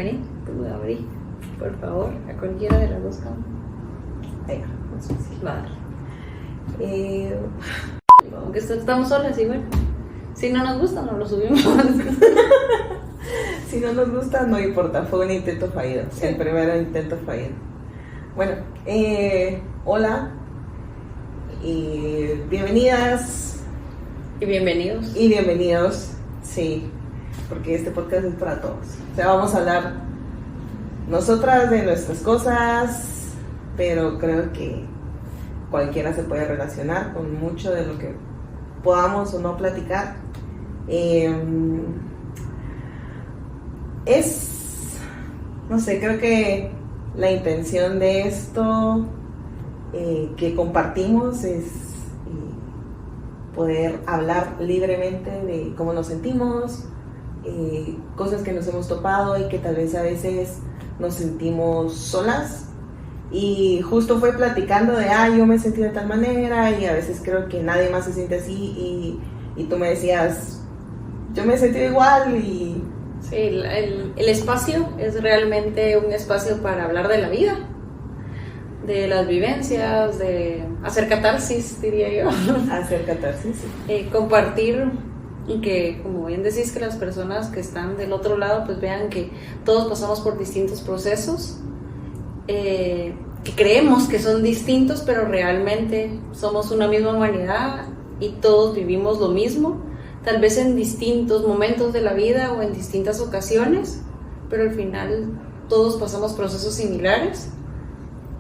Tú abrí, por favor, a cualquiera de las dos cámaras. Ahí va, más fácil. Vale. Aunque estamos solas igual. Si no nos gusta, no lo subimos. Si no nos gusta, no importa, fue un intento fallido, sí. El primer intento fallido. Bueno, hola y bienvenidas. Y bienvenidos. Y bienvenidos, sí, porque este podcast es para todos. O sea, vamos a hablar nosotras de nuestras cosas, pero creo que cualquiera se puede relacionar con mucho de lo que podamos o no platicar. No sé, creo que la intención de esto que compartimos es poder hablar libremente de cómo nos sentimos, cosas que nos hemos topado y que tal vez a veces nos sentimos solas. Y justo fue platicando de, yo me sentí de tal manera y a veces creo que nadie más se siente así y tú me decías, yo me he sentido igual y... Sí, el espacio es realmente un espacio para hablar de la vida, de las vivencias, de hacer catarsis, diría yo. Hacer catarsis, sí. Compartir y que, como bien decís, que las personas que están del otro lado pues vean que todos pasamos por distintos procesos, que creemos que son distintos, pero realmente somos una misma humanidad y todos vivimos lo mismo, tal vez en distintos momentos de la vida o en distintas ocasiones, pero al final todos pasamos procesos similares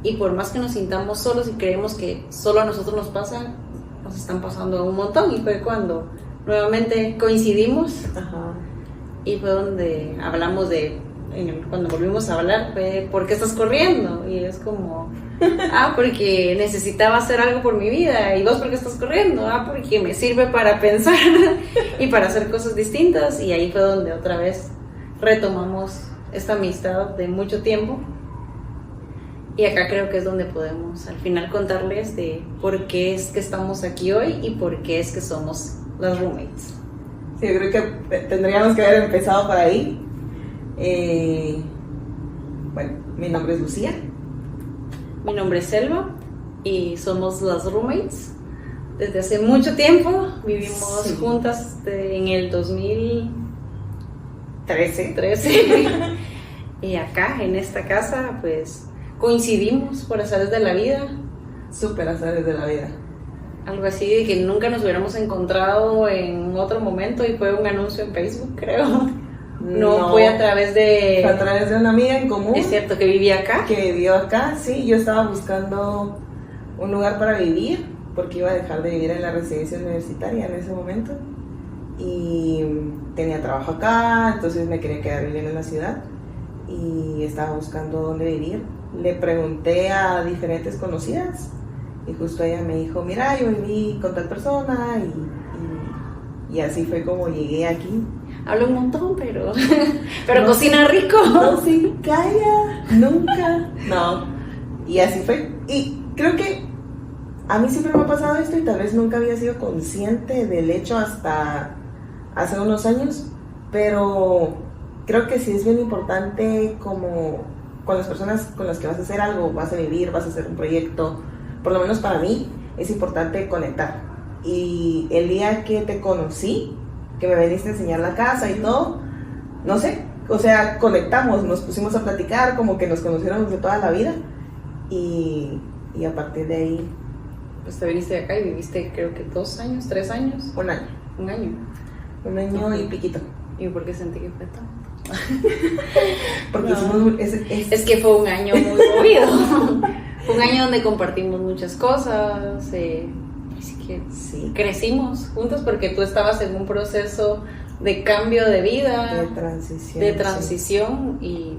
y por más que nos sintamos solos y creemos que solo a nosotros nos pasa, nos están pasando un montón. Y fue cuando nuevamente coincidimos. Ajá. Y fue donde hablamos cuando volvimos a hablar, fue ¿por qué estás corriendo? Y es como, porque necesitaba hacer algo por mi vida. ¿Y vos por qué estás corriendo? Porque me sirve para pensar y para hacer cosas distintas. Y ahí fue donde otra vez retomamos esta amistad de mucho tiempo. Y acá creo que es donde podemos al final contarles de por qué es que estamos aquí hoy y por qué es que somos las roommates. Sí, yo creo que tendríamos que haber empezado por ahí. Bueno, mi nombre es Lucía. Mi nombre es Selva y somos las roommates. Desde hace mucho tiempo vivimos juntas en el 2013. Y acá en esta casa pues coincidimos por azares de la vida. Súper azares de la vida. Algo así de que nunca nos hubiéramos encontrado en otro momento y fue un anuncio en Facebook, creo. No, fue a través de... Fue a través de una amiga en común. Es cierto, que vivía acá. Que vivió acá, sí. Yo estaba buscando un lugar para vivir porque iba a dejar de vivir en la residencia universitaria en ese momento. Y tenía trabajo acá, entonces me quería quedar viviendo en la ciudad. Y estaba buscando dónde vivir. Le pregunté a diferentes conocidas y justo ella me dijo, mira, yo viví con tal persona y así fue como llegué aquí. Hablo un montón, pero no cocina rico. No se calla, nunca. No, y así fue. Y creo que a mí siempre me ha pasado esto y tal vez nunca había sido consciente del hecho hasta hace unos años, pero creo que sí es bien importante como con las personas con las que vas a hacer algo, vas a vivir, vas a hacer un proyecto, por lo menos para mí es importante conectar. Y el día que te conocí, que me veniste a enseñar la casa y todo, no sé, o sea, conectamos, nos pusimos a platicar, como que nos conociéramos de toda la vida y a partir de ahí... Pues te viniste de acá y viviste creo que 2 años, 3 años. Un año. Un año y piquito. ¿Y por qué sentí que fue tanto? Porque es que fue un año muy movido. Fue un año donde compartimos muchas cosas, así que sí, crecimos juntos porque tú estabas en un proceso de cambio de vida, de transición sí. Y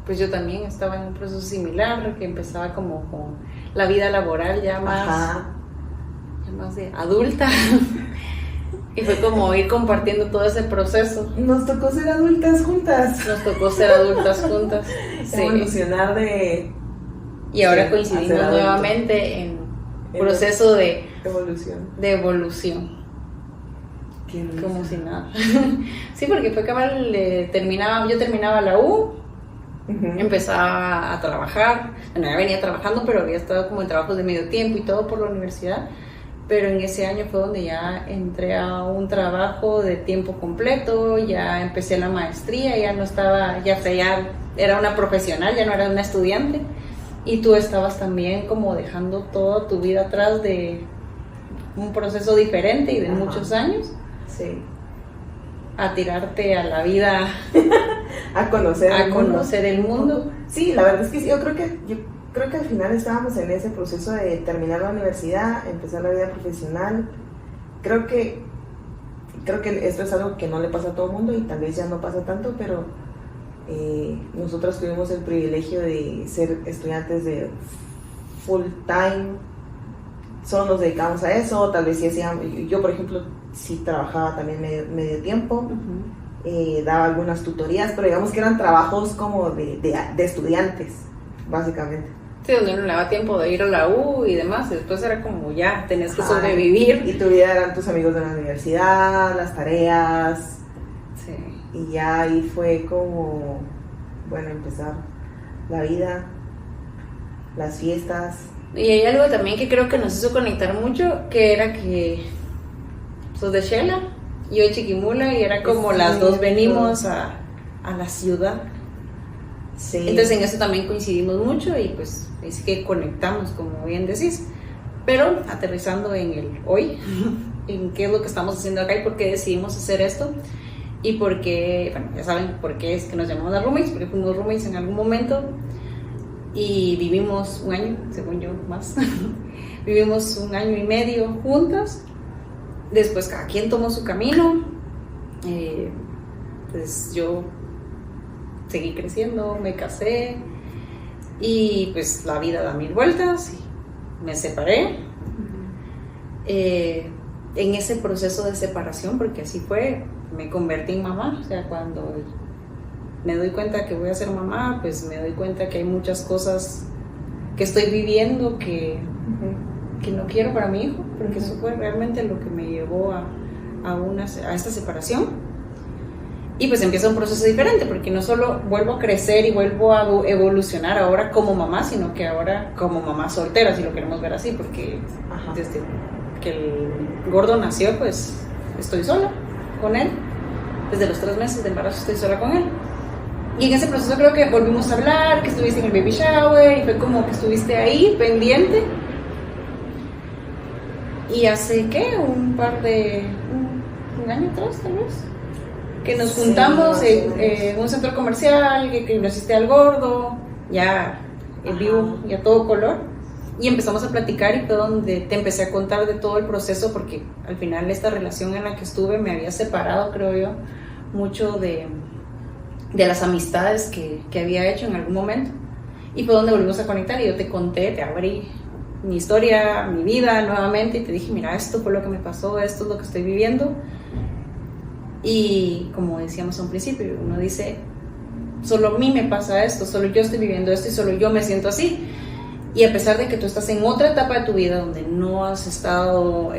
pues yo también estaba en un proceso similar que empezaba como con la vida laboral ya más de adulta. Y fue como ir compartiendo todo ese proceso. Nos tocó ser adultas juntas. Sí. Evolucionar de... Y ahora coincidimos nuevamente en proceso de evolución. como si nada. Sí, porque fue cabal, yo terminaba la U, empezaba a trabajar, bueno, ya venía trabajando, pero había estado como en trabajos de medio tiempo y todo por la universidad, pero en ese año fue donde ya entré a un trabajo de tiempo completo, ya empecé la maestría, ya no estaba, ya era una profesional, ya no era una estudiante, y tú estabas también como dejando toda tu vida atrás de un proceso diferente y de muchos años. Sí. A tirarte a la vida, a conocer el mundo. Sí, la verdad es que sí, yo creo que al final estábamos en ese proceso de terminar la universidad, empezar la vida profesional. Creo que esto es algo que no le pasa a todo el mundo y tal vez ya no pasa tanto, pero nosotros tuvimos el privilegio de ser estudiantes de full time, solo nos dedicamos a eso. Tal vez sí hacíamos, yo por ejemplo sí trabajaba también medio tiempo, daba algunas tutorías, pero digamos que eran trabajos como de estudiantes, básicamente. Sí, donde uno le daba tiempo de ir a la U y demás, y después era como ya, tenés que sobrevivir. Y tu vida eran tus amigos de la universidad, las tareas. Sí. Y ya ahí fue como, bueno, empezar la vida, las fiestas. Y hay algo también que creo que nos hizo conectar mucho, que era que sos de Xela, yo de Chiquimula, y era como sí, las dos venimos a la ciudad. Sí. Entonces en eso también coincidimos mucho y pues es que conectamos, como bien decís, pero aterrizando en el hoy, en qué es lo que estamos haciendo acá y por qué decidimos hacer esto y por qué, bueno, ya saben por qué es que nos llamamos las roommates, porque fuimos roommates en algún momento y vivimos un año, según yo, más, vivimos 1 año y medio juntas, después cada quien tomó su camino, pues yo seguí creciendo, me casé y pues la vida da 1000 vueltas y me separé. En ese proceso de separación, porque así fue, me convertí en mamá. O sea, cuando me doy cuenta que voy a ser mamá, pues me doy cuenta que hay muchas cosas que estoy viviendo que no quiero para mi hijo, porque eso fue realmente lo que me llevó a esta separación. Y pues empieza un proceso diferente, porque no solo vuelvo a crecer y vuelvo a evolucionar ahora como mamá, sino que ahora como mamá soltera, si lo queremos ver así, porque desde que el gordo nació, pues estoy sola con él. Desde los 3 meses de embarazo estoy sola con él. Y en ese proceso creo que volvimos a hablar, que estuviste en el baby shower, y fue como que estuviste ahí, pendiente. Y hace, ¿qué? Un año atrás, tal vez, que nos juntamos en un centro comercial, que conociste al gordo, ya en vivo, ya todo color, y empezamos a platicar y fue donde te empecé a contar de todo el proceso, porque al final esta relación en la que estuve me había separado, creo yo, mucho de las amistades que había hecho en algún momento, y fue donde volvimos a conectar y yo te conté, te abrí mi historia, mi vida nuevamente y te dije, mira, esto fue lo que me pasó, esto es lo que estoy viviendo. Y como decíamos a un principio, uno dice, solo a mí me pasa esto, solo yo estoy viviendo esto y solo yo me siento así. Y a pesar de que tú estás en otra etapa de tu vida donde no has estado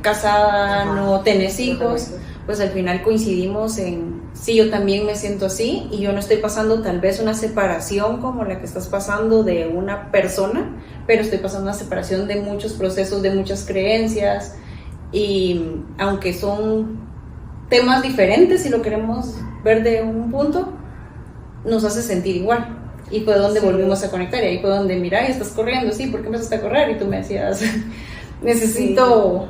casada, no tenés hijos, pues al final coincidimos en, sí, yo también me siento así y yo no estoy pasando tal vez una separación como la que estás pasando de una persona, pero estoy pasando una separación de muchos procesos, de muchas creencias, y aunque son temas diferentes, si lo queremos ver de un punto, nos hace sentir igual. Y fue donde volvimos a conectar, y ahí fue donde, mira, y estás corriendo, sí, ¿por qué empezaste a correr? Y tú me decías, necesito,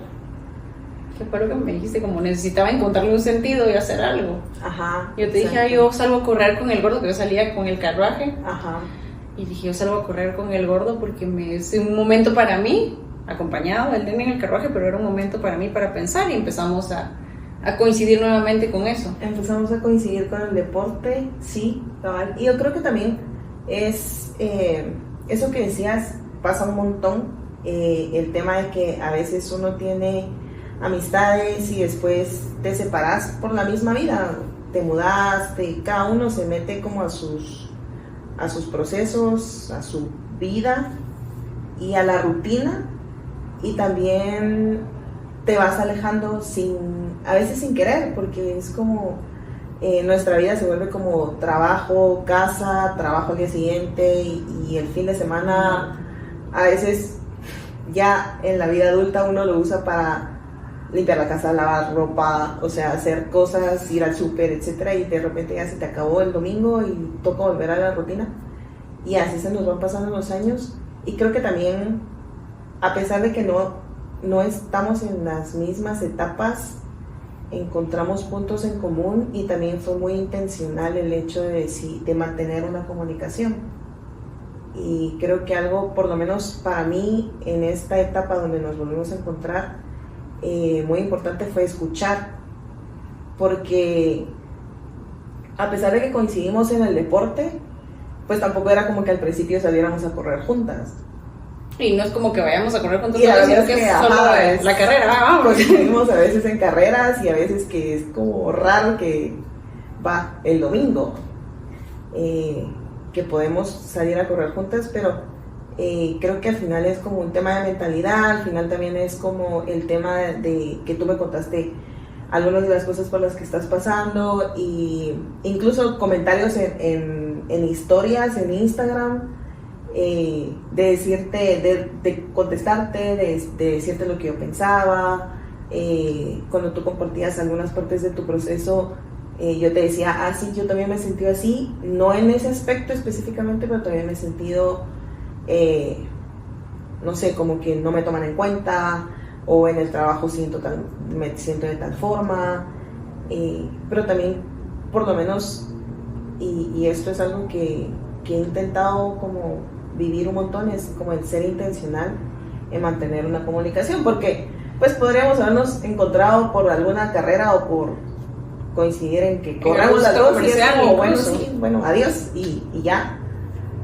¿qué fue lo que me dijiste? Como necesitaba encontrarle un sentido y hacer algo. Yo te dije, yo salgo a correr con el gordo, que yo salía con el carruaje. Y dije, yo salgo a correr con el gordo porque es un momento para mí, acompañado, él tenía en el carruaje, pero era un momento para mí para pensar, y empezamos a coincidir nuevamente con eso. Empezamos a coincidir con el deporte, sí, cabal. Y yo creo que también es eso que decías, pasa un montón, el tema de que a veces uno tiene amistades y después te separas por la misma vida, te mudaste, cada uno se mete como a sus procesos, a su vida y a la rutina, y también te vas alejando a veces sin querer, porque es como nuestra vida se vuelve como trabajo, casa, trabajo al día siguiente y el fin de semana a veces ya en la vida adulta uno lo usa para limpiar la casa, lavar ropa, o sea, hacer cosas, ir al súper, etcétera, y de repente ya se te acabó el domingo y toca volver a la rutina. Y así se nos van pasando los años. Y creo que también, a pesar de que no estamos en las mismas etapas, encontramos puntos en común y también fue muy intencional el hecho de mantener una comunicación. Y creo que algo, por lo menos para mí, en esta etapa donde nos volvimos a encontrar, muy importante fue escuchar, porque a pesar de que coincidimos en el deporte, pues tampoco era como que al principio saliéramos a correr juntas. Y no es como que vayamos a correr juntas, y a sino veces que es solo la carrera, vamos. Coincidimos a veces en carreras y a veces que es como raro que va el domingo, que podemos salir a correr juntas, pero creo que al final es como un tema de mentalidad, al final también es como el tema de que tú me contaste algunas de las cosas por las que estás pasando, y incluso comentarios en historias, en Instagram, de decirte, de contestarte, de decirte lo que yo pensaba, cuando tú compartías algunas partes de tu proceso, yo te decía, sí, yo también me he sentido así, no en ese aspecto específicamente, pero también me he sentido, no sé, como que no me toman en cuenta, o en el trabajo me siento de tal forma, pero también, por lo menos, y esto es algo que he intentado como vivir un montón, es como el ser intencional en mantener una comunicación, porque pues podríamos habernos encontrado por alguna carrera o por coincidir en que corramos las dos y es como, bueno, sí, bueno, adiós y ya.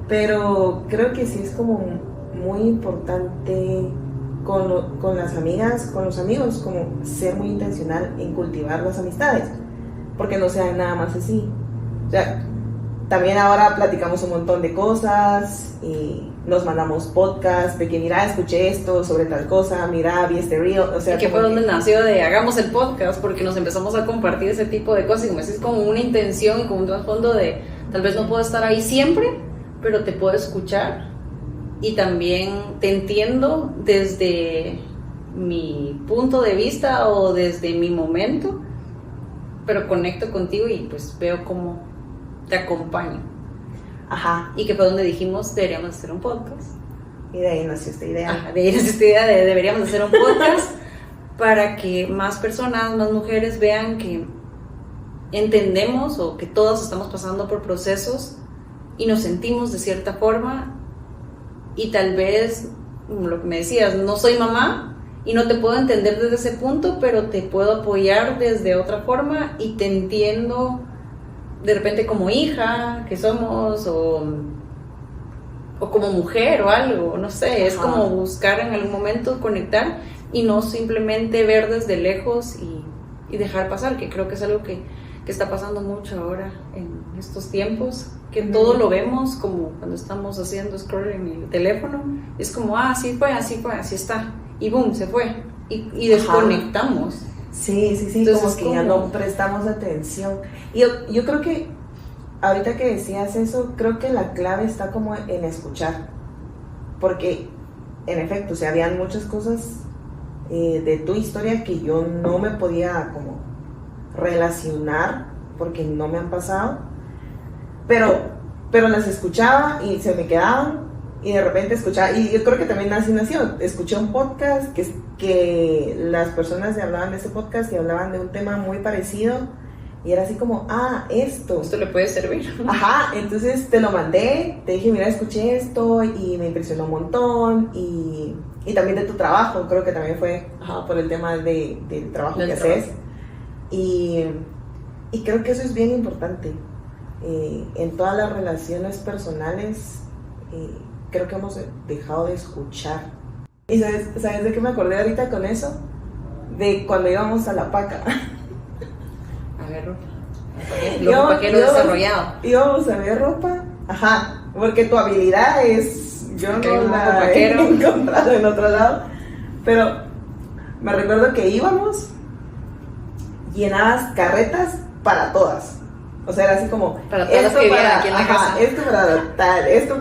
Pero creo que sí es como muy importante con las amigas, con los amigos, como ser muy intencional en cultivar las amistades, porque no sean nada más así. O sea, también ahora platicamos un montón de cosas y nos mandamos podcasts de que mira, escuché esto sobre tal cosa, mira, vi este reel, o sea, y que fue donde nació de hagamos el podcast, porque nos empezamos a compartir ese tipo de cosas, y como es como una intención y como un trasfondo de tal vez no puedo estar ahí siempre, pero te puedo escuchar y también te entiendo desde mi punto de vista o desde mi momento, pero conecto contigo y pues veo cómo te acompaño. Ajá. Y que fue donde dijimos deberíamos hacer un podcast. Y de ahí nació esta idea. Ajá, de ahí nació esta idea de deberíamos hacer un podcast para que más personas, más mujeres vean que entendemos o que todas estamos pasando por procesos y nos sentimos de cierta forma, y tal vez, lo que me decías, no soy mamá y no te puedo entender desde ese punto, pero te puedo apoyar desde otra forma y te entiendo de repente como hija que somos, o como mujer o algo, no sé, es como buscar en algún momento conectar y no simplemente ver desde lejos y dejar pasar, que creo que es algo que está pasando mucho ahora en estos tiempos, que todo lo vemos como cuando estamos haciendo scroll en el teléfono, es como, así fue, así está, y boom, se fue, y desconectamos. Sí, entonces, como que ya no prestamos atención. Y yo creo que, ahorita que decías eso, creo que la clave está como en escuchar, porque, en efecto, o sea, habían muchas cosas de tu historia que yo no me podía como relacionar porque no me han pasado, pero las escuchaba y se me quedaban, y de repente escuchaba, y yo creo que también así nació, escuché un podcast que las personas hablaban de ese podcast y hablaban de un tema muy parecido, y era así como, esto le puede servir. Ajá, entonces te lo mandé, te dije, mira, escuché esto y me impresionó un montón, y también de tu trabajo, creo que también fue por el tema del trabajo que haces. Y creo que eso es bien importante. En todas las relaciones personales, creo que hemos dejado de escuchar. ¿Y sabes de qué me acordé ahorita con eso? De cuando íbamos a La Paca. A ver, ropa. Paquero desarrollado. Íbamos a ver ropa. Ajá, porque tu habilidad es... Yo no la he encontrado en otro lado. Pero Me recuerdo que íbamos, llenabas carretas para todas. O sea, era así como, para todas las que vivían aquí en la casa. Esto para tal, esto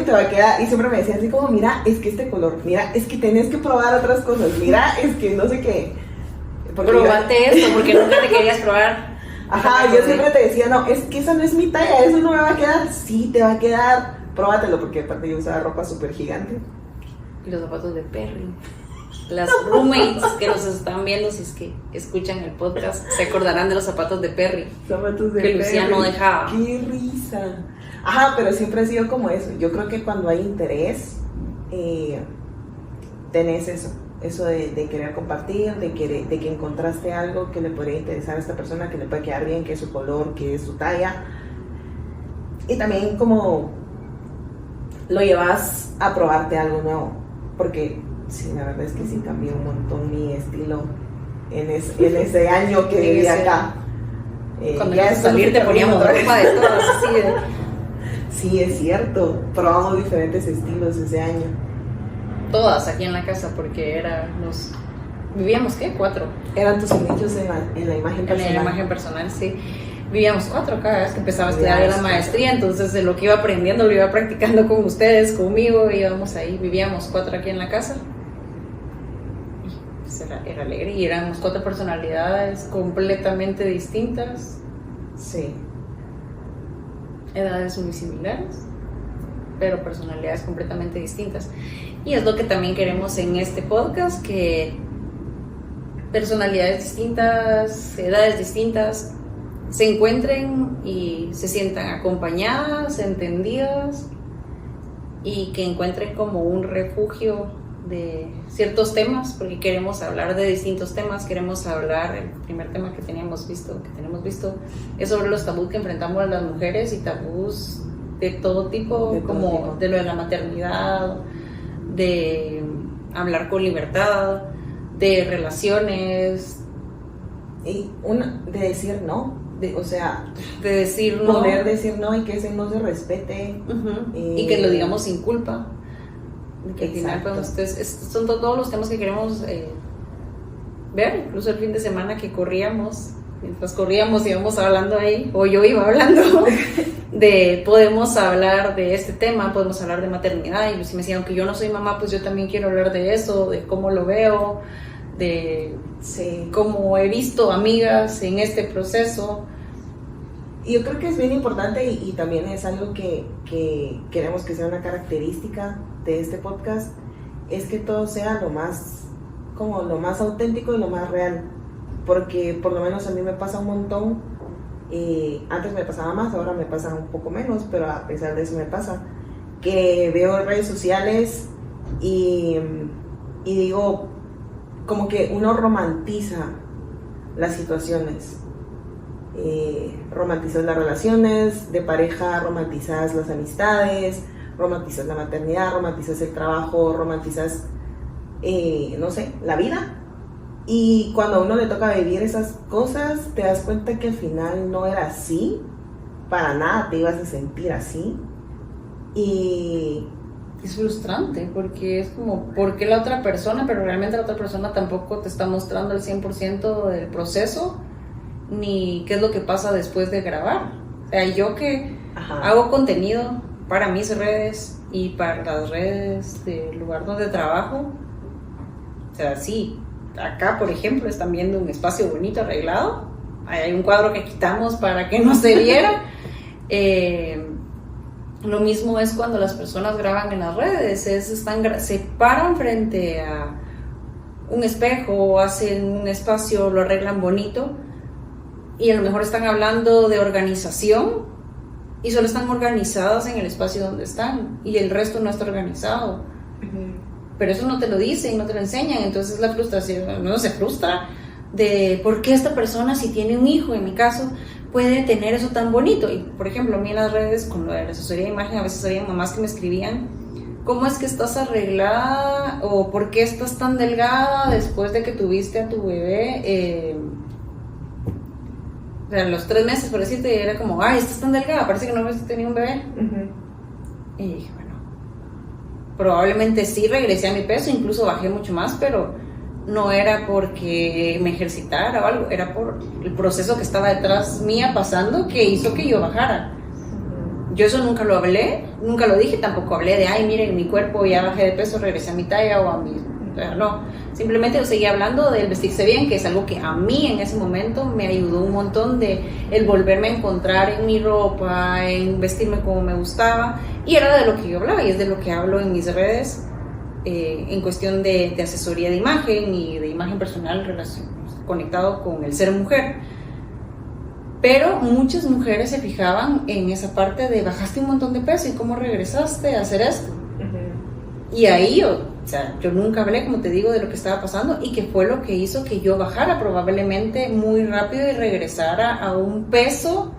te va a quedar. Y siempre me decía así como, mira, es que este color, mira, es que tenés que probar otras cosas, mira, es que no sé qué. Probate esto, porque nunca te querías probar. Ajá, yo siempre te decía, no, es que esa no es mi talla, eso no me va a quedar. Sí, te va a quedar, próbatelo, porque aparte yo usaba ropa súper gigante. Y los zapatos de Perry. Las roommates que nos están viendo, si es que escuchan el podcast, se acordarán de los zapatos de Perry. Zapatos de que Lucía no dejaba. ¡Qué risa! Ajá, pero siempre ha sido como eso. Yo creo que cuando hay interés, tenés eso de querer compartir, de que encontraste algo que le podría interesar a esta persona, que le puede quedar bien, que es su color, que es su talla. Y también como lo llevas a probarte algo nuevo, porque sí, la verdad es que sí cambió un montón mi estilo en ese año que viví acá. Cuando ya salir te poníamos ropa de todas, así de... Sí, es cierto, probamos diferentes estilos ese año. Todas aquí en la casa, porque vivíamos, ¿qué? 4. Eran tus inicios en la imagen personal. En la imagen personal, sí. Vivíamos 4 cada vez que empezaba a estudiar la maestría, entonces de lo que iba aprendiendo lo iba practicando con ustedes, conmigo, íbamos ahí, vivíamos 4 aquí en la casa. Y pues era alegre, y éramos 4 personalidades completamente distintas. Sí. Edades muy similares, pero personalidades completamente distintas. Y es lo que también queremos en este podcast, que personalidades distintas, edades distintas, se encuentren y se sientan acompañadas, entendidas, y que encuentren como un refugio de ciertos temas, porque queremos hablar de distintos temas. Queremos hablar, el primer tema que tenemos visto, es sobre los tabús que enfrentamos las mujeres, y tabús de todo tipo, de lo de la maternidad, de hablar con libertad, de relaciones, y de decir no, de decir no, poder decir no, y que ese no se respete. Y que lo digamos sin culpa, que al final pues, son todos los temas que queremos ver. Incluso el fin de semana que mientras corríamos íbamos hablando ahí, o yo iba hablando podemos hablar de este tema, podemos hablar de maternidad. Y si me decían, aunque yo no soy mamá, pues yo también quiero hablar de eso, de cómo lo veo, de cómo he visto amigas en este proceso. Y yo creo que es bien importante, y también es algo que queremos que sea una característica de este podcast, es que todo sea lo más auténtico y lo más real, porque por lo menos a mí me pasa un montón. Antes me pasaba más, ahora me pasa un poco menos, pero a pesar de eso me pasa, que veo redes sociales y digo, como que uno romantiza las situaciones, romantizas las relaciones de pareja, romantizas las amistades, romantizas la maternidad, romantizas el trabajo, romantizas, no sé, la vida. Y cuando a uno le toca vivir esas cosas, te das cuenta que al final no era así, para nada te ibas a sentir así. Y es frustrante, porque es como, ¿por qué la otra persona? Pero realmente la otra persona tampoco te está mostrando el 100% del proceso, ni qué es lo que pasa después de grabar. O sea, yo que hago contenido para mis redes y para las redes del lugar donde trabajo, o sea, sí, acá, por ejemplo, están viendo un espacio bonito, arreglado. Hay un cuadro que quitamos para que no se viera. Lo mismo es cuando las personas graban en las redes. Se paran frente a un espejo, hacen un espacio, lo arreglan bonito, y a lo mejor están hablando de organización y solo están organizadas en el espacio donde están, y el resto no está organizado. Pero eso no te lo dicen, no te lo enseñan. Entonces la frustración, uno se frustra de por qué esta persona, si tiene un hijo, en mi caso, puede tener eso tan bonito. Y por ejemplo, a mí en las redes, con lo de la asesoría de imagen, a veces había mamás que me escribían, ¿cómo es que estás arreglada? O ¿por qué estás tan delgada después de que tuviste a tu bebé? O sea, los 3 meses, por decirte, era como, ay, estás tan delgada, parece que no habías tenido un bebé. Y dije, bueno, probablemente sí regresé a mi peso, incluso bajé mucho más, pero no era porque me ejercitara o algo, era por el proceso que estaba detrás mía pasando que hizo que yo bajara. Yo eso nunca lo hablé, nunca lo dije, tampoco hablé de, ay, miren, mi cuerpo ya bajé de peso, regresé a mi talla o a mi... No, simplemente yo seguía hablando del vestirse bien, que es algo que a mí en ese momento me ayudó un montón de el volverme a encontrar en mi ropa, en vestirme como me gustaba, y era de lo que yo hablaba y es de lo que hablo en mis redes en cuestión de asesoría de imagen y de imagen personal conectado con el ser mujer. Pero muchas mujeres se fijaban en esa parte de bajaste un montón de peso y cómo regresaste a hacer esto. Uh-huh. Y ahí, o sea, yo nunca hablé, como te digo, de lo que estaba pasando y que fue lo que hizo que yo bajara probablemente muy rápido y regresara a un peso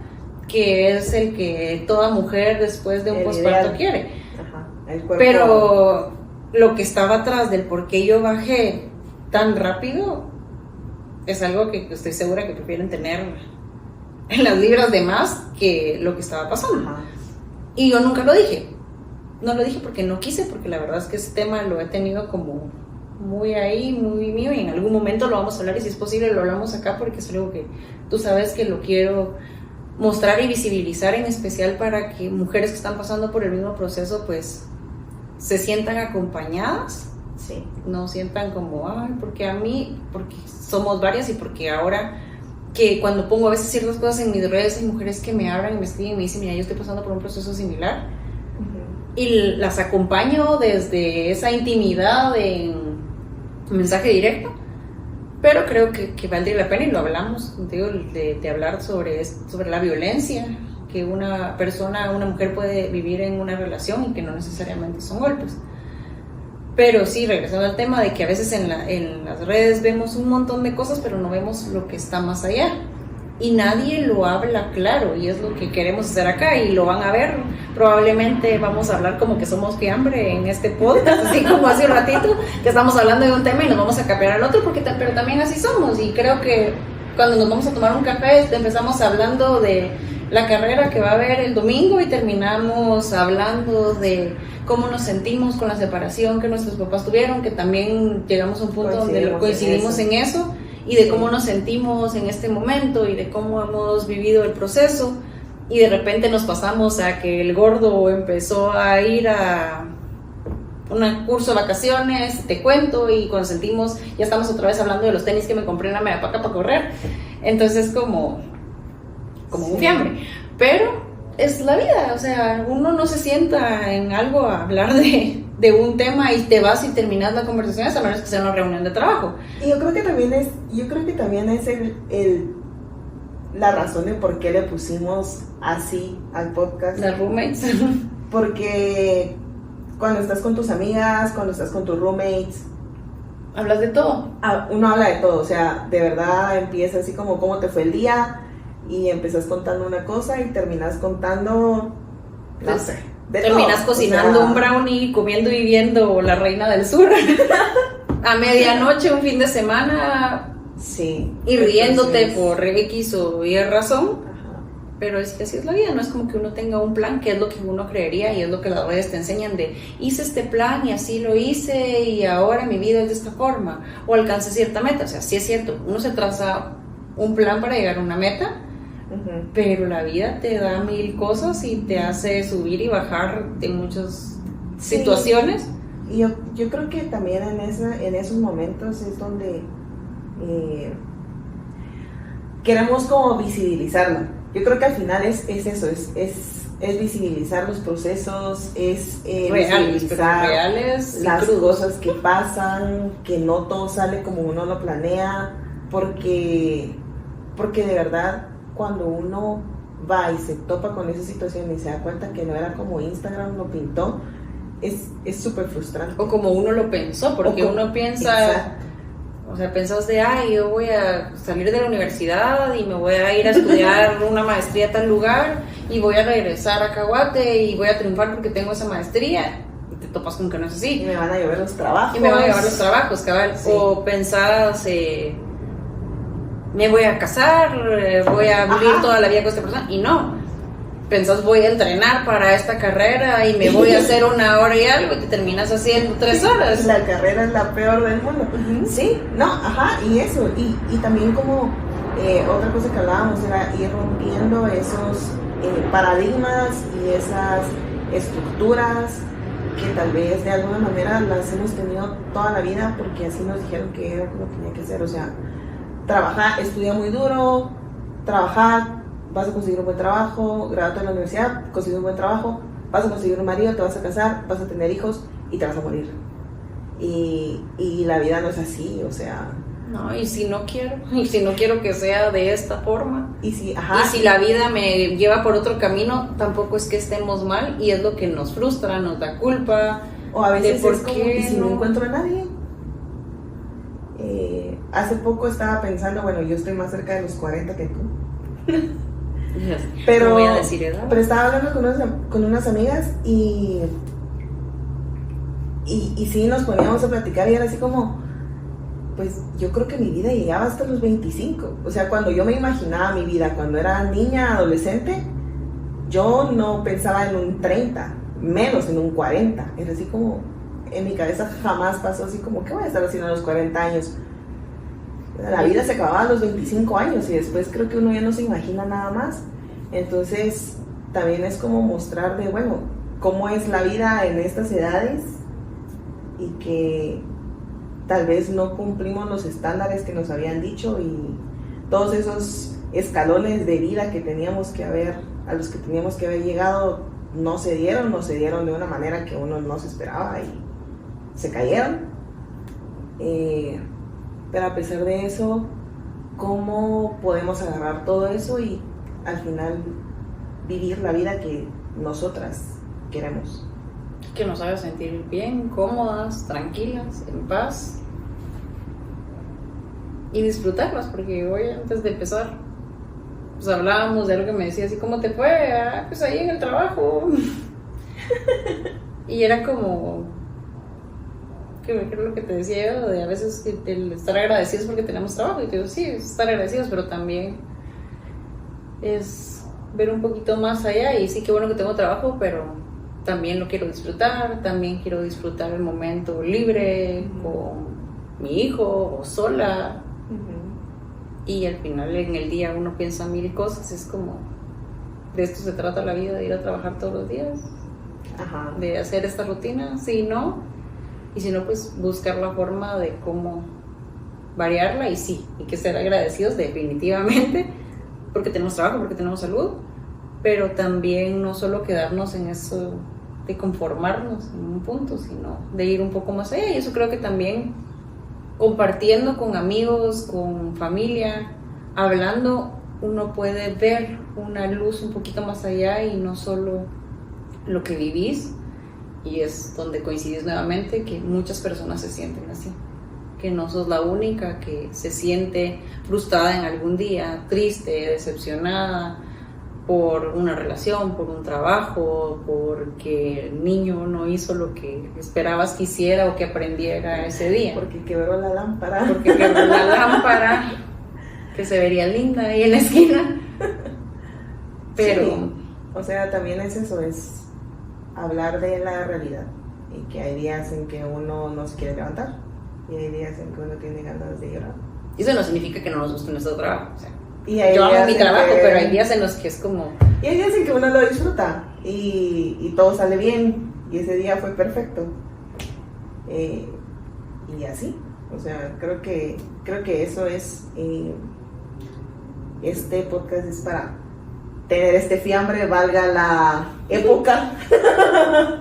que es el que toda mujer después de un posparto quiere. Ajá, el cuerpo. Pero lo que estaba atrás del por qué yo bajé tan rápido es algo que estoy segura que prefieren tener en las libras de más que lo que estaba pasando. Ajá. Y yo nunca lo dije. No lo dije porque no quise, porque la verdad es que ese tema lo he tenido como muy ahí, muy mío, y en algún momento lo vamos a hablar y si es posible lo hablamos acá porque es algo que tú sabes que lo quiero mostrar y visibilizar, en especial para que mujeres que están pasando por el mismo proceso pues se sientan acompañadas. Sí. No sientan como, ay, porque a mí, porque somos varias y porque ahora que cuando pongo a veces ciertas cosas en mis redes hay mujeres que me hablan y me escriben y me dicen, mira, yo estoy pasando por un proceso similar. Uh-huh. Y las acompaño desde esa intimidad en mensaje directo, pero creo que valdría la pena y lo hablamos contigo de hablar sobre la violencia que una mujer puede vivir en una relación y que no necesariamente son golpes. Pero sí, regresando al tema de que a veces en las redes vemos un montón de cosas, pero no vemos lo que está más allá. Y nadie lo habla claro, y es lo que queremos hacer acá, y lo van a ver. Probablemente vamos a hablar como que somos fiambre en este podcast, así como hace un ratito, que estamos hablando de un tema y nos vamos a cambiar al otro, pero también así somos. Y creo que cuando nos vamos a tomar un café, empezamos hablando de la carrera que va a haber el domingo y terminamos hablando de cómo nos sentimos con la separación que nuestros papás tuvieron, que también llegamos a un punto donde coincidimos en eso, y de cómo nos sentimos en este momento y de cómo hemos vivido el proceso, y de repente nos pasamos a que el gordo empezó a ir a un curso de vacaciones, te cuento, y cuando sentimos, ya estamos otra vez hablando de los tenis que me compré en la Medapaca para correr, entonces como un fiambre, pero es la vida, o sea, uno no se sienta en algo a hablar de un tema y te vas y terminas la conversación, a menos que sea una reunión de trabajo. Y yo creo que también es la razón de por qué le pusimos así al podcast. Las roommates. Porque cuando estás con tus amigas, cuando estás con tus roommates, hablas de todo. Uno habla de todo, o sea, de verdad empieza así como cómo te fue el día, y empezás contando una cosa y terminas contando, no sé, terminas todo, cocinando, o sea, un brownie, comiendo y viendo La Reina del Sur a medianoche, un fin de semana, sí, y riéndote por X o Y razón. Ajá. Pero es que así es la vida, no es como que uno tenga un plan, que es lo que uno creería y es lo que las redes te enseñan de hice este plan y así lo hice y ahora mi vida es de esta forma, o alcancé cierta meta. O sea, sí es cierto, uno se traza un plan para llegar a una meta, uh-huh, pero la vida te da mil cosas y te hace subir y bajar de muchas situaciones. Y yo creo que también en esos momentos es donde queremos como visibilizarlo. Yo creo que al final es eso, es visibilizar los procesos, es visibilizar reales las cosas que pasan, que no todo sale como uno lo planea, porque de verdad cuando uno va y se topa con esa situación y se da cuenta que no era como Instagram lo pintó, es súper frustrante. O como uno lo pensó, porque uno piensa, exacto, o sea, pensás de, yo voy a salir de la universidad y me voy a ir a estudiar una maestría a tal lugar y voy a regresar a Caguate y voy a triunfar porque tengo esa maestría, y te topas con que no es así. Y me van a llevar los trabajos. Cabal. Sí. O pensás, me voy a casar, voy a vivir toda la vida con esta persona, y no. pensás voy a entrenar para esta carrera y me voy a hacer 1 hora y algo y te terminas haciendo 3 horas. La carrera es la peor del mundo. Sí, no, ajá, y eso, y también como otra cosa que hablábamos era ir rompiendo esos paradigmas y esas estructuras que tal vez de alguna manera las hemos tenido toda la vida porque así nos dijeron que era como tenía que ser, o sea, trabajar, estudia muy duro, trabajar, vas a conseguir un buen trabajo, graduarte de la universidad, conseguir un buen trabajo, vas a conseguir un marido, te vas a casar, vas a tener hijos y te vas a morir. Y la vida no es así, o sea... No, y si no quiero que sea de esta forma, y si la vida me lleva por otro camino, tampoco es que estemos mal, y es lo que nos frustra, nos da culpa. O a veces de por es como, qué ¿y si no encuentro a nadie? Hace poco estaba pensando, bueno, yo estoy más cerca de los 40 que tú. Pero, no voy a decir edad. Pero estaba hablando con unas amigas y sí nos poníamos a platicar y era así como, pues yo creo que mi vida llegaba hasta los 25. O sea, cuando yo me imaginaba mi vida, cuando era niña, adolescente, yo no pensaba en un 30, menos en un 40. Era así como, en mi cabeza jamás pasó así como, ¿qué voy a estar haciendo a los 40 años? La vida se acababa a los 25 años y después creo que uno ya no se imagina nada más. Entonces, también es como mostrar de, bueno, cómo es la vida en estas edades y que tal vez no cumplimos los estándares que nos habían dicho y todos esos escalones de vida que teníamos que haber, a los que teníamos que haber llegado, no se dieron de una manera que uno no se esperaba y se cayeron. Pero a pesar de eso, ¿cómo podemos agarrar todo eso y al final vivir la vida que nosotras queremos? Que nos haga sentir bien, cómodas, tranquilas, en paz y disfrutarlas, porque hoy antes de empezar pues hablábamos de algo que me decía así, ¿cómo te fue? Pues ahí en el trabajo. Y era como que creo lo que te decía yo, de a veces el estar agradecidos porque tenemos trabajo, y te digo, sí, es estar agradecidos, pero también es ver un poquito más allá, y sí, qué bueno que tengo trabajo, pero también lo quiero disfrutar, también quiero disfrutar el momento libre con mi hijo o sola. Y al final en el día uno piensa 1000 cosas, es como, de esto se trata la vida, de ir a trabajar todos los días, de hacer esta rutina, si no, pues buscar la forma de cómo variarla, y sí, y que ser agradecidos definitivamente, porque tenemos trabajo, porque tenemos salud, pero también no solo quedarnos en eso de conformarnos en un punto, sino de ir un poco más allá. Y eso creo que también compartiendo con amigos, con familia, hablando, uno puede ver una luz un poquito más allá y no solo lo que vivís. Y es donde coincidís nuevamente que muchas personas se sienten así, que no sos la única que se siente frustrada en algún día, triste, decepcionada por una relación, por un trabajo, porque el niño no hizo lo que esperabas que hiciera o que aprendiera ese día. Porque quebró la lámpara. Que se vería linda ahí en la esquina. Pero... sí. O sea, también es eso, es hablar de la realidad. Y que hay días en que uno no se quiere levantar. Y hay días en que uno tiene ganas de llorar. Y eso no significa que no nos guste nuestro trabajo, o sea, yo amo mi trabajo, pero hay días en los que es como... Y hay días en que uno lo disfruta y todo sale bien y ese día fue perfecto. Y así, o sea, creo que eso es... este podcast es para tener este fiambre, valga la época.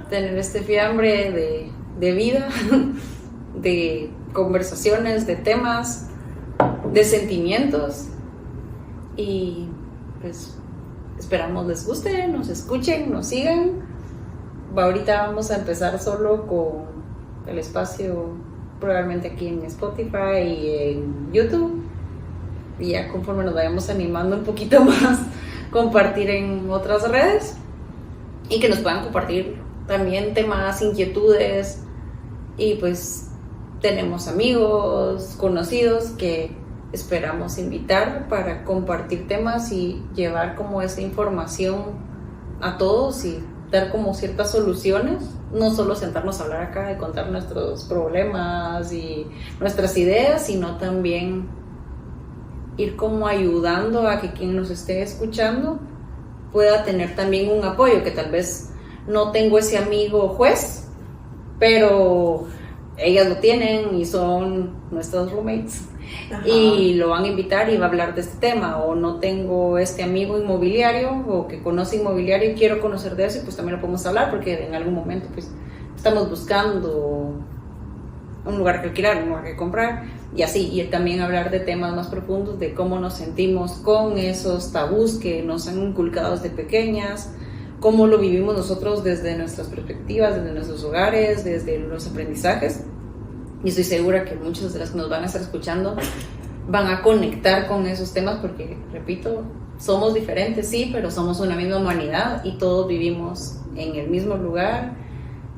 Tener este fiambre de vida, de conversaciones, de temas, de sentimientos. Y pues esperamos les guste, nos escuchen, nos sigan. Ahorita vamos a empezar solo con el espacio, probablemente aquí en Spotify y en YouTube, y ya conforme nos vayamos animando un poquito más, compartir en otras redes, y que nos puedan compartir también temas, inquietudes. Y pues tenemos amigos, conocidos que esperamos invitar para compartir temas y llevar como esa información a todos y dar como ciertas soluciones, no solo sentarnos a hablar acá y contar nuestros problemas y nuestras ideas, sino también ir como ayudando a que quien nos esté escuchando pueda tener también un apoyo, que tal vez no tengo ese amigo juez, pero ellas lo tienen y son nuestros roommates. Ajá. Y lo van a invitar y va a hablar de este tema, o no tengo este amigo inmobiliario o que conoce inmobiliario y quiero conocer de eso, y pues también lo podemos hablar porque en algún momento pues estamos buscando un lugar que alquilar, un lugar que comprar y así, y también hablar de temas más profundos de cómo nos sentimos con esos tabús que nos han inculcado desde pequeñas, cómo lo vivimos nosotros desde nuestras perspectivas, desde nuestros hogares, desde los aprendizajes. Y estoy segura que muchos de los que nos van a estar escuchando van a conectar con esos temas porque, repito, somos diferentes, sí, pero somos una misma humanidad y todos vivimos en el mismo lugar.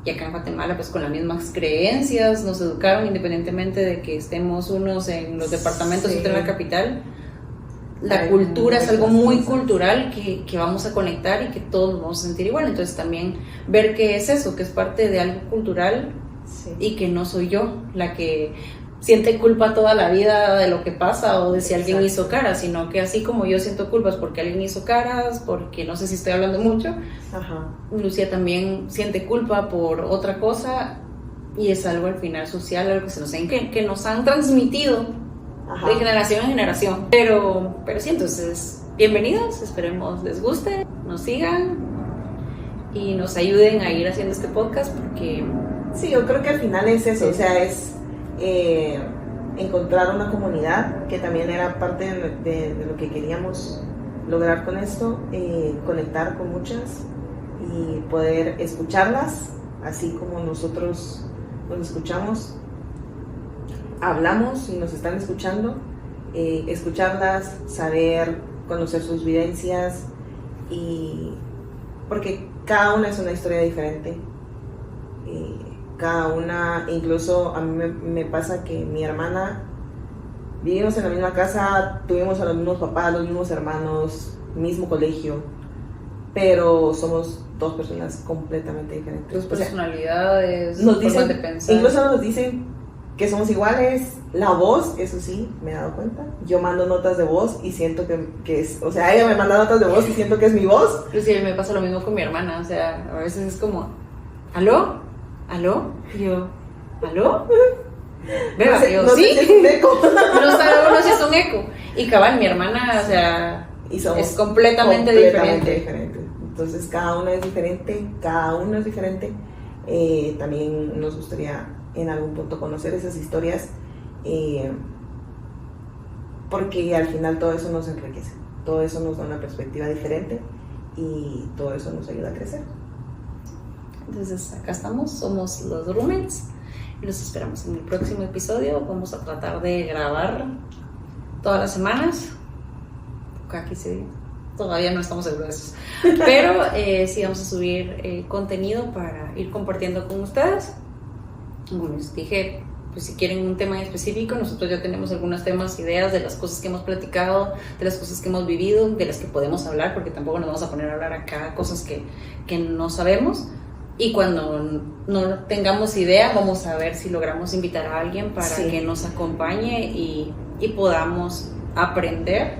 Y acá en Guatemala, pues con las mismas creencias, nos educaron independientemente de que estemos unos en los departamentos y otros en la capital. La cultura es algo muy cultural que vamos a conectar y que todos nos vamos a sentir igual. Entonces también ver qué es eso, que es parte de algo cultural. Sí. Y que no soy yo la que siente culpa toda la vida de lo que pasa o de si alguien hizo caras, sino que así como yo siento culpas porque alguien hizo caras, porque no sé si estoy hablando mucho. Ajá. Lucía también siente culpa por otra cosa y es algo al final social, algo que nos han transmitido. Ajá. De generación en generación, pero sí, entonces bienvenidos, esperemos les guste, nos sigan y nos ayuden a ir haciendo este podcast porque... Sí, yo creo que al final es eso, o sea, es encontrar una comunidad, que también era parte de lo que queríamos lograr con esto, conectar con muchas y poder escucharlas, así como nosotros nos escuchamos, hablamos y nos están escuchando, escucharlas, saber, conocer sus vivencias, y porque cada una es una historia diferente. Cada una, incluso a mí me pasa que mi hermana, vivimos en la misma casa, tuvimos a los mismos papás, los mismos hermanos, mismo colegio, pero somos dos personas completamente diferentes. Dos personalidades, nos dicen, formas de pensar. Incluso nos dicen que somos iguales. La voz, eso sí, me he dado cuenta. Yo mando notas de voz y siento que es, o sea, ella me manda notas de voz y siento que es mi voz. Sí, me pasa lo mismo con mi hermana, o sea, a veces es como, ¿aló? ¿Aló? Y yo, ¿aló? Beba, no yo, sí. Si es un eco. No sabe uno si es un eco. Y cabal, mi hermana, o sea, es completamente diferente. Entonces, cada una es diferente, cada uno es diferente. También nos gustaría en algún punto conocer esas historias, porque al final todo eso nos enriquece. Todo eso nos da una perspectiva diferente y todo eso nos ayuda a crecer. Entonces acá estamos, somos los roommates y los esperamos en el próximo episodio. Vamos a tratar de grabar todas las semanas. Cada 15 días. Todavía no estamos seguros de eso. Pero sí vamos a subir contenido para ir compartiendo con ustedes. Como les dije, pues si quieren un tema en específico, nosotros ya tenemos algunos temas, ideas de las cosas que hemos platicado, de las cosas que hemos vivido, de las que podemos hablar, porque tampoco nos vamos a poner a hablar acá cosas que no sabemos. Y cuando no tengamos idea, vamos a ver si logramos invitar a alguien para que nos acompañe y podamos aprender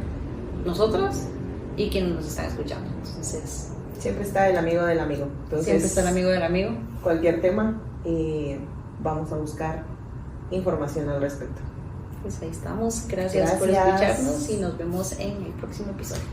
nosotras y quienes nos están escuchando. Entonces, siempre está el amigo del amigo. Entonces, siempre está el amigo del amigo. Cualquier tema, vamos a buscar información al respecto. Pues ahí estamos. Gracias por escucharnos y nos vemos en el próximo episodio.